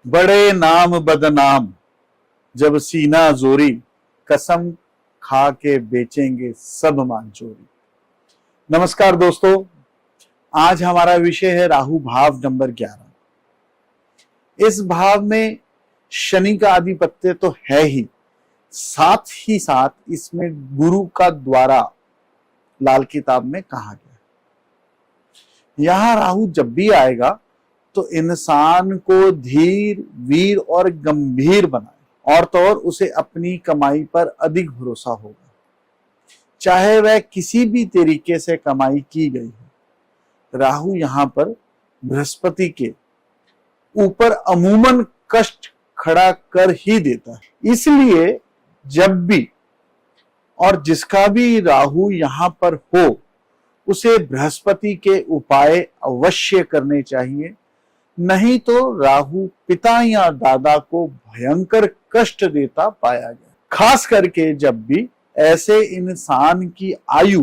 बड़े नाम बदनाम जब सीना जोरी, कसम खा के बेचेंगे सब मानचोरी। नमस्कार दोस्तों, आज हमारा विषय है राहु भाव नंबर 11। इस भाव में शनि का आधिपत्य तो है ही, साथ ही साथ इसमें गुरु का द्वारा लाल किताब में कहा गया। यहां राहु जब भी आएगा तो इंसान को धीर, वीर और गंभीर बनाए, और तो और उसे अपनी कमाई पर अधिक भरोसा होगा, चाहे वह किसी भी तरीके से कमाई की गई हो। राहु यहां पर बृहस्पति के ऊपर अमूमन कष्ट खड़ा कर ही देता है। इसलिए जब भी और जिसका भी राहु यहां पर हो, उसे बृहस्पति के उपाय अवश्य करने चाहिए, नहीं तो राहु पिता या दादा को भयंकर कष्ट देता पाया गया। खास करके जब भी ऐसे इंसान की आयु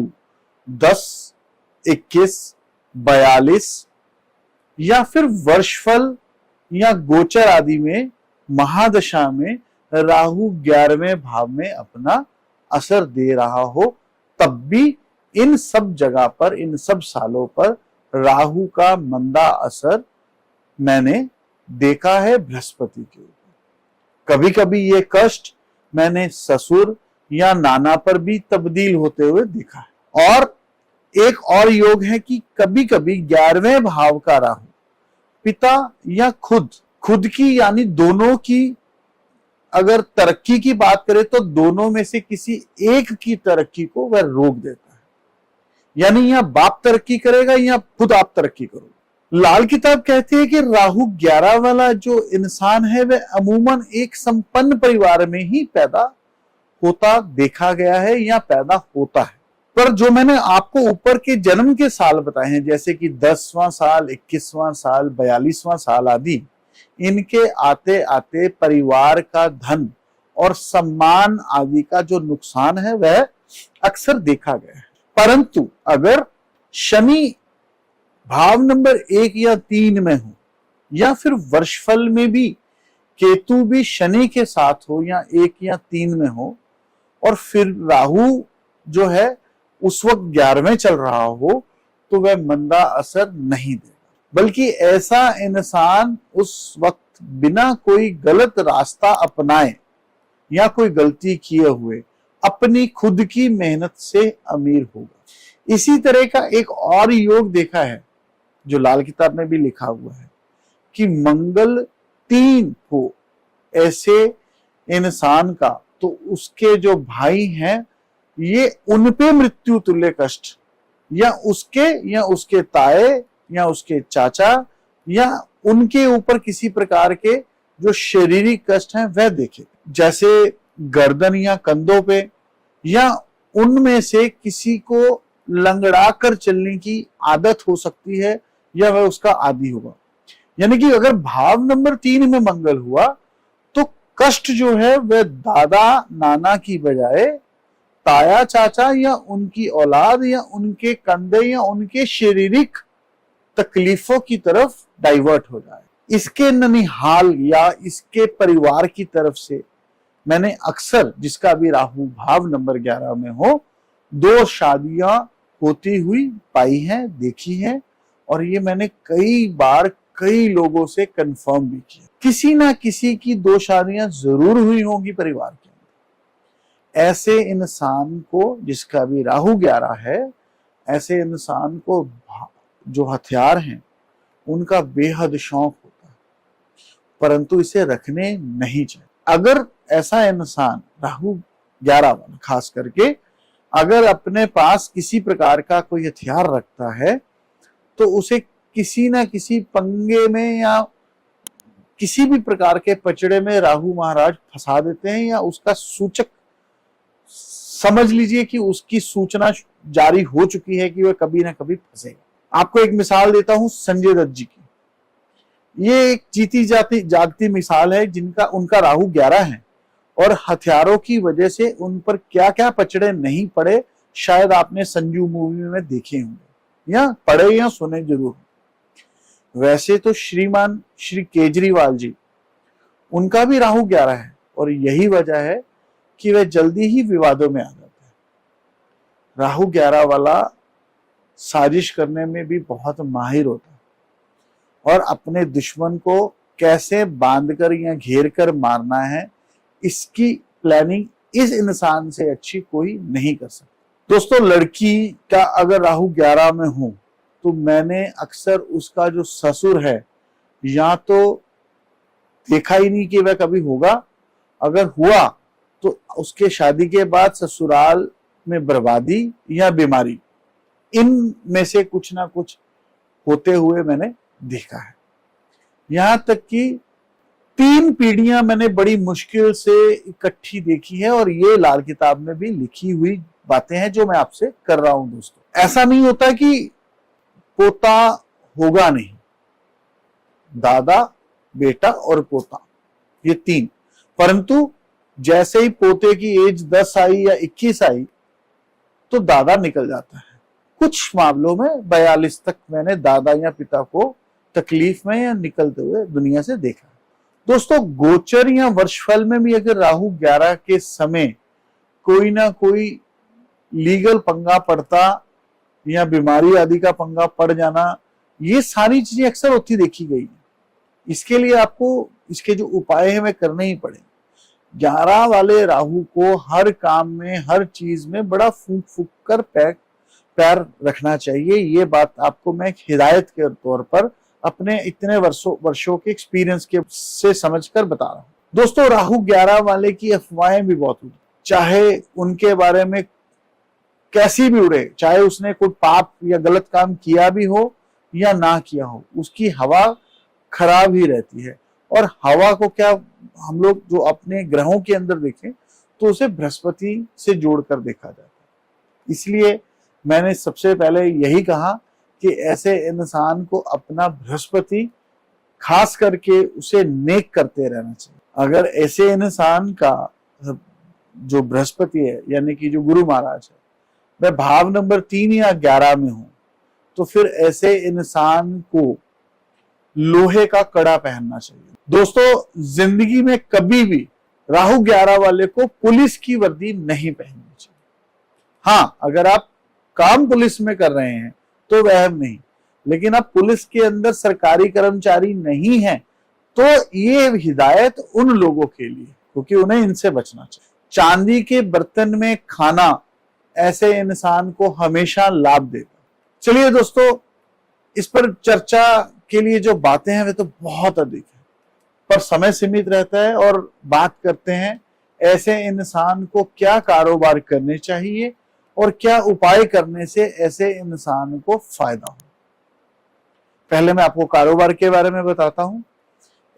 10, 21, 42 या फिर वर्षफल या गोचर आदि में महादशा में राहु 11वें भाव में अपना असर दे रहा हो, तब भी इन सब जगह पर, इन सब सालों पर राहु का मंदा असर मैंने देखा है बृहस्पति के ऊपर। कभी कभी ये कष्ट मैंने ससुर या नाना पर भी तब्दील होते हुए देखा है। और एक और योग है कि कभी कभी 11वें भाव का राहु पिता या खुद की यानी दोनों की, अगर तरक्की की बात करें तो दोनों में से किसी एक की तरक्की को वह रोक देता है। यानी या बाप तरक्की करेगा या खुद आप तरक्की करोगे। लाल किताब कहती है कि राहु 11 वाला जो इंसान है वह अमूमन एक संपन्न परिवार में ही पैदा होता देखा गया है या पैदा होता है। पर जो मैंने आपको ऊपर के जन्म के साल बताए हैं, जैसे कि 10वां साल, 21वां साल, 42वां साल आदि, इनके आते आते परिवार का धन और सम्मान आदि का जो नुकसान है वह अक्सर देखा गया है। परंतु अगर शनि भाव नंबर 1 या 3 में हो, या फिर वर्षफल में भी केतु भी शनि के साथ हो या 1 या 3 में हो, और फिर राहु जो है उस वक्त 11वें चल रहा हो, तो वह मंदा असर नहीं देगा, बल्कि ऐसा इंसान उस वक्त बिना कोई गलत रास्ता अपनाए या कोई गलती किए हुए अपनी खुद की मेहनत से अमीर होगा। इसी तरह का एक और योग देखा है जो लाल किताब में भी लिखा हुआ है कि मंगल 3 हो ऐसे इंसान का, तो उसके जो भाई हैं ये उन पे मृत्यु तुल्य कष्ट या उसके ताए या उसके चाचा या उनके ऊपर किसी प्रकार के जो शारीरिक कष्ट हैं वह देखे, जैसे गर्दन या कंधों पे, या उनमें से किसी को लंगड़ा कर चलने की आदत हो सकती है या वह उसका आदी होगा। यानी कि अगर भाव नंबर 3 में मंगल हुआ तो कष्ट जो है वह दादा नाना की बजाय ताया चाचा या उनकी औलाद या उनके कंधे या उनके शारीरिक तकलीफों की तरफ डाइवर्ट हो जाए। इसके ननिहाल या इसके परिवार की तरफ से मैंने अक्सर, जिसका भी राहु भाव नंबर 11 में हो, 2 शादियां होती हुई पाई हैं, देखी हैं, और ये मैंने कई बार कई लोगों से कंफर्म भी किया। किसी ना किसी की 2 शादियां जरूर हुई होंगी परिवार के अंदर। ऐसे इंसान को, जिसका भी राहु 11 है, ऐसे इंसान को जो हथियार हैं उनका बेहद शौक होता है, परंतु इसे रखने नहीं चाहिए। अगर ऐसा इंसान राहु 11 वाला खास करके अगर अपने पास किसी प्रकार का कोई हथियार रखता है, तो उसे किसी ना किसी पंगे में या किसी भी प्रकार के पचड़े में राहु महाराज फंसा देते हैं, या उसका सूचक समझ लीजिए कि उसकी सूचना जारी हो चुकी है कि वह कभी ना कभी फंसेगा। आपको एक मिसाल देता हूं संजय दत्त जी की। ये एक जीती जागती मिसाल है, जिनका उनका राहु 11 है, और हथियारों की वजह से उन पर क्या क्या पचड़े नहीं पड़े, शायद आपने संजू मूवी में देखे होंगे या पढ़े या सुने जरूर। वैसे तो श्रीमान श्री केजरीवाल जी उनका भी राहु 11 है और यही वजह है कि वे जल्दी ही विवादों में आ जाते हैं। राहु 11 वाला साजिश करने में भी बहुत माहिर होता है और अपने दुश्मन को कैसे बांधकर या घेर कर मारना है, इसकी प्लानिंग इस इंसान से अच्छी कोई नहीं कर सकता। दोस्तों, लड़की का अगर राहु 11 में हो तो मैंने अक्सर उसका जो ससुर है या तो देखा ही नहीं कि वह कभी होगा, अगर हुआ तो उसके शादी के बाद ससुराल में बर्बादी या बीमारी, इन में से कुछ ना कुछ होते हुए मैंने देखा है। यहां तक कि 3 पीढ़ियां मैंने बड़ी मुश्किल से इकट्ठी देखी है और ये लाल किताब में भी लिखी हुई बातें हैं जो मैं आपसे कर रहा हूं। दोस्तों, ऐसा नहीं होता कि पोता होगा नहीं, दादा, बेटा और पोता, ये 3, परंतु जैसे ही पोते की एज 10 आई या 21 आई तो दादा निकल जाता है। कुछ मामलों में 42 तक मैंने दादा या पिता को तकलीफ में या निकलते हुए दुनिया से देखा। दोस्तों, गोचर या वर्षफल में भी अगर राहु 11 के समय कोई ना कोई लीगल पंगा पड़ता या बीमारी आदि का पंगा पड़ जाना, ये सारी चीजें अक्सर होती देखी गई है। इसके लिए आपको इसके जो उपाय है वे करने ही पड़े। 11 वाले राहु को हर काम में, हर चीज में बड़ा फूंक फूंक कर पैर रखना चाहिए। ये बात आपको मैं हिदायत के तौर पर अपने इतने वर्षों के एक्सपीरियंस के से समझकर बता रहा हूं। दोस्तों, राहु 11 वाले की अफवाहें भी बहुत उड़ी, चाहे उनके बारे में कैसी भी उड़े, चाहे उसने कोई पाप या गलत काम किया भी हो या ना किया हो, उसकी हवा खराब ही रहती है। और हवा को क्या हम लोग जो अपने ग्रहों के अंदर देखें तो उसे बृहस्पति से जोड़कर देखा जाता है। इसलिए मैंने सबसे पहले यही कहा कि ऐसे इंसान को अपना बृहस्पति खास करके उसे नेक करते रहना चाहिए। अगर ऐसे इंसान का जो बृहस्पति है यानी कि जो गुरु महाराज है वह भाव नंबर 3 या 11 में हो तो फिर ऐसे इंसान को लोहे का कड़ा पहनना चाहिए। दोस्तों, जिंदगी में कभी भी राहु 11 वाले को पुलिस की वर्दी नहीं पहननी चाहिए। हाँ, अगर आप काम पुलिस में कर रहे हैं तो वह नहीं, लेकिन आप पुलिस के अंदर सरकारी कर्मचारी नहीं हैं तो ये हिदायत उन लोगों के लिए, क्योंकि उन्हें इनसे बचना चाहिए। चांदी के बर्तन में खाना ऐसे इंसान को हमेशा लाभ देगा। चलिए दोस्तों, इस पर चर्चा के लिए जो बातें हैं वे तो बहुत अधिक है, पर समय सीमित रहता है और बात करते हैं ऐसे इंसान को क्या कारोबार करने चाहिए और क्या उपाय करने से ऐसे इंसान को फायदा हो। पहले मैं आपको कारोबार के बारे में बताता हूं।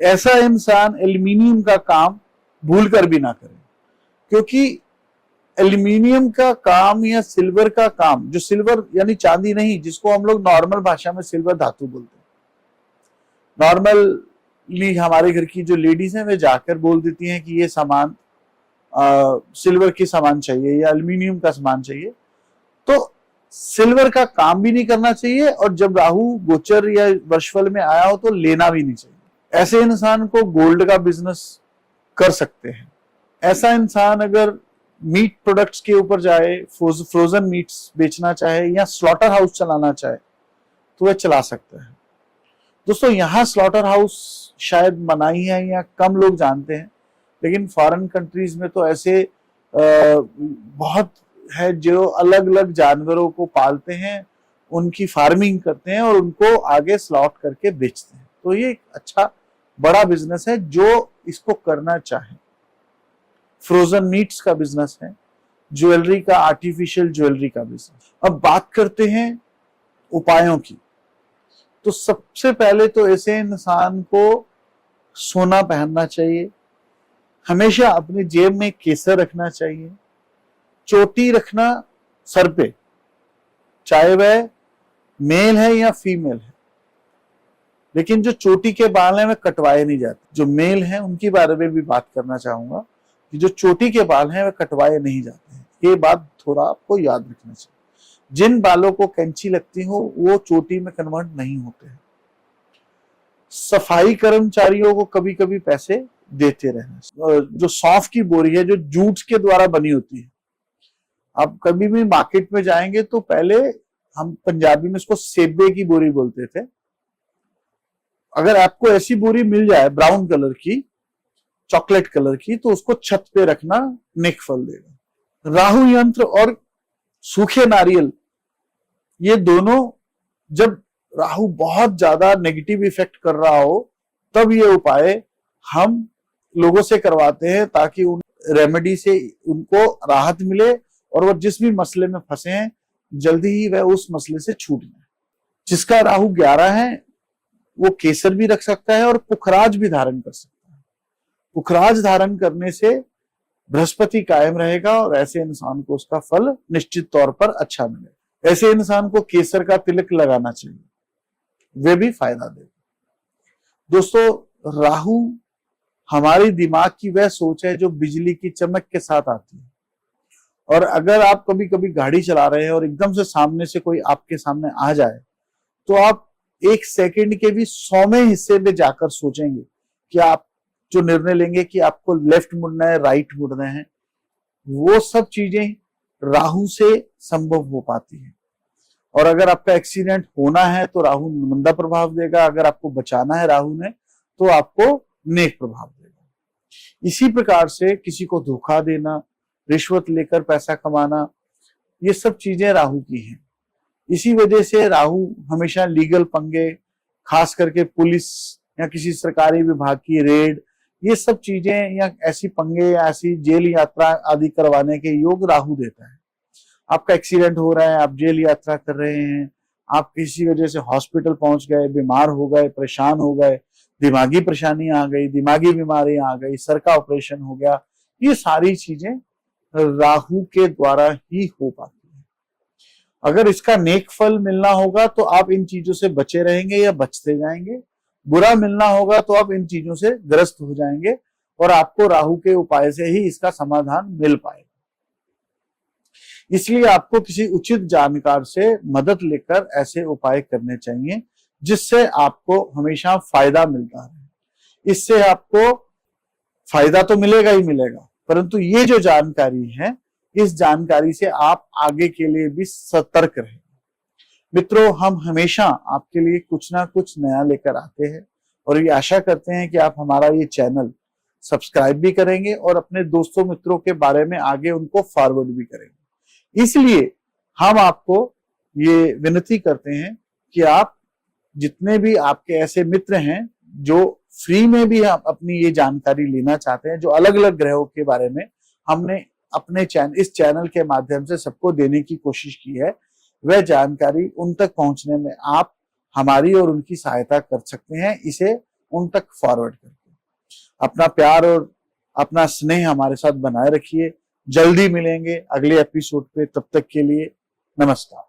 ऐसा इंसान एल्युमिनियम का काम भूलकर भी ना करे, क्योंकि एल्युमिनियम का काम या सिल्वर का काम, जो सिल्वर यानी चांदी नहीं, जिसको हम लोग नॉर्मल भाषा में सिल्वर धातु बोलते हैं, नॉर्मली हमारे घर की जो लेडीज हैं वे जाकर बोल देती हैं कि ये सामान सिल्वर की सामान चाहिए या एल्युमिनियम का सामान चाहिए, तो सिल्वर का काम भी नहीं करना चाहिए और जब राहु गोचर या वर्षफल में आया हो तो लेना भी नहीं चाहिए। ऐसे इंसान को गोल्ड का बिजनेस कर सकते हैं। ऐसा इंसान अगर मीट प्रोडक्ट्स के ऊपर जाए, फ्रोजन मीट्स बेचना चाहे या स्लॉटर हाउस चलाना चाहे तो वह चला सकता है। दोस्तों, यहाँ स्लॉटर हाउस शायद मनाही है या कम लोग जानते हैं, लेकिन फॉरेन कंट्रीज में तो ऐसे बहुत है जो अलग अलग जानवरों को पालते हैं, उनकी फार्मिंग करते हैं और उनको आगे स्लॉट करके बेचते हैं। तो ये एक अच्छा बड़ा बिजनेस है जो इसको करना चाहे। फ्रोजन मीट्स का बिजनेस है, ज्वेलरी का, आर्टिफिशियल ज्वेलरी का बिजनेस। अब बात करते हैं उपायों की। तो सबसे पहले तो ऐसे इंसान को सोना पहनना चाहिए, हमेशा अपनी जेब में केसर रखना चाहिए, चोटी रखना सर पे, चाहे वह मेल है या फीमेल है, लेकिन जो चोटी के बाल हैं वे कटवाए नहीं जाते। जो मेल हैं उनके बारे में भी बात करना चाहूंगा कि जो चोटी के बाल हैं वे कटवाए नहीं जाते हैं। ये बात थोड़ा आपको याद रखना चाहिए। जिन बालों को कैंची लगती हो वो चोटी में कन्वर्ट नहीं होते हैं। सफाई कर्मचारियों को कभी कभी पैसे देते रहना। जो सौंफ की बोरी है जो जूट के द्वारा बनी होती है, आप कभी भी मार्केट में जाएंगे तो पहले हम पंजाबी में इसको सेबे की बोरी बोलते थे। अगर आपको ऐसी बोरी मिल जाए ब्राउन कलर की, चॉकलेट कलर की, तो उसको छत पे रखना, नेक फल देगा। राहु यंत्र और सूखे नारियल, ये दोनों, जब राहु बहुत ज्यादा नेगेटिव इफेक्ट कर रहा हो तब ये उपाय हम लोगों से करवाते हैं, ताकि उन रेमेडी से उनको राहत मिले और वो जिस भी मसले में फंसे हैं जल्दी ही वह उस मसले से छूट जाए। जिसका राहु 11 है वो केसर भी रख सकता है और पुखराज भी धारण कर सकता है। पुखराज धारण करने से बृहस्पति कायम रहेगा और ऐसे इंसान को उसका फल निश्चित तौर पर अच्छा मिलेगा। ऐसे इंसान को केसर का तिलक लगाना चाहिए, वे भी फायदा देगा। दोस्तों, राहु हमारी दिमाग की वह सोच है जो बिजली की चमक के साथ आती है, और अगर आप कभी कभी गाड़ी चला रहे हैं और एकदम से सामने से कोई आपके सामने आ जाए तो आप 1 सेकंड के भी 100वें हिस्से में जाकर सोचेंगे कि आप जो निर्णय लेंगे कि आपको लेफ्ट मुड़ना है, राइट मुड़ना है। वो सब चीजें राहु से संभव हो पाती है। और अगर आपका एक्सीडेंट होना है तो राहु मंदा प्रभाव देगा, अगर आपको बचाना है राहु ने तो आपको नेक प्रभाव देगा। इसी प्रकार से किसी को धोखा देना, रिश्वत लेकर पैसा कमाना, ये सब चीजें राहु की हैं। इसी वजह से राहु हमेशा लीगल पंगे, खास करके पुलिस या किसी सरकारी विभाग की रेड, ये सब चीजें या ऐसी पंगे या ऐसी जेल यात्रा आदि करवाने के योग राहु देता है। आपका एक्सीडेंट हो रहा है, आप जेल यात्रा कर रहे हैं, आप किसी वजह से हॉस्पिटल पहुंच गए, बीमार हो गए, परेशान हो गए, दिमागी परेशानी आ गई, दिमागी बीमारी आ गई, सर का ऑपरेशन हो गया, ये सारी चीजें राहु के द्वारा ही हो पाती है। अगर इसका नेक फल मिलना होगा तो आप इन चीजों से बचे रहेंगे या बचते जाएंगे, बुरा मिलना होगा तो आप इन चीजों से ग्रस्त हो जाएंगे और आपको राहु के उपाय से ही इसका समाधान मिल पाएगा। इसलिए आपको किसी उचित जानकार से मदद लेकर ऐसे उपाय करने चाहिए जिससे आपको हमेशा फायदा मिलता रहे। इससे आपको फायदा तो मिलेगा ही मिलेगा, परंतु ये जो जानकारी है, इस जानकारी से आप आगे के लिए भी सतर्क रहें। मित्रों, हम हमेशा आपके लिए कुछ ना कुछ नया लेकर आते हैं और ये आशा करते हैं कि आप हमारा ये चैनल सब्सक्राइब भी करेंगे और अपने दोस्तों मित्रों के बारे में आगे उनको फॉरवर्ड भी करेंगे। इसलिए हम आपको ये विनती करते हैं कि आप जितने भी आपके ऐसे मित्र हैं जो फ्री में भी आप अपनी ये जानकारी लेना चाहते हैं, जो अलग अलग ग्रहों के बारे में हमने अपने इस चैनल के माध्यम से सबको देने की कोशिश की है, वह जानकारी उन तक पहुंचने में आप हमारी और उनकी सहायता कर सकते हैं, इसे उन तक फॉरवर्ड करके। अपना प्यार और अपना स्नेह हमारे साथ बनाए रखिए। जल्दी मिलेंगे अगले एपिसोड पे, तब तक के लिए नमस्कार।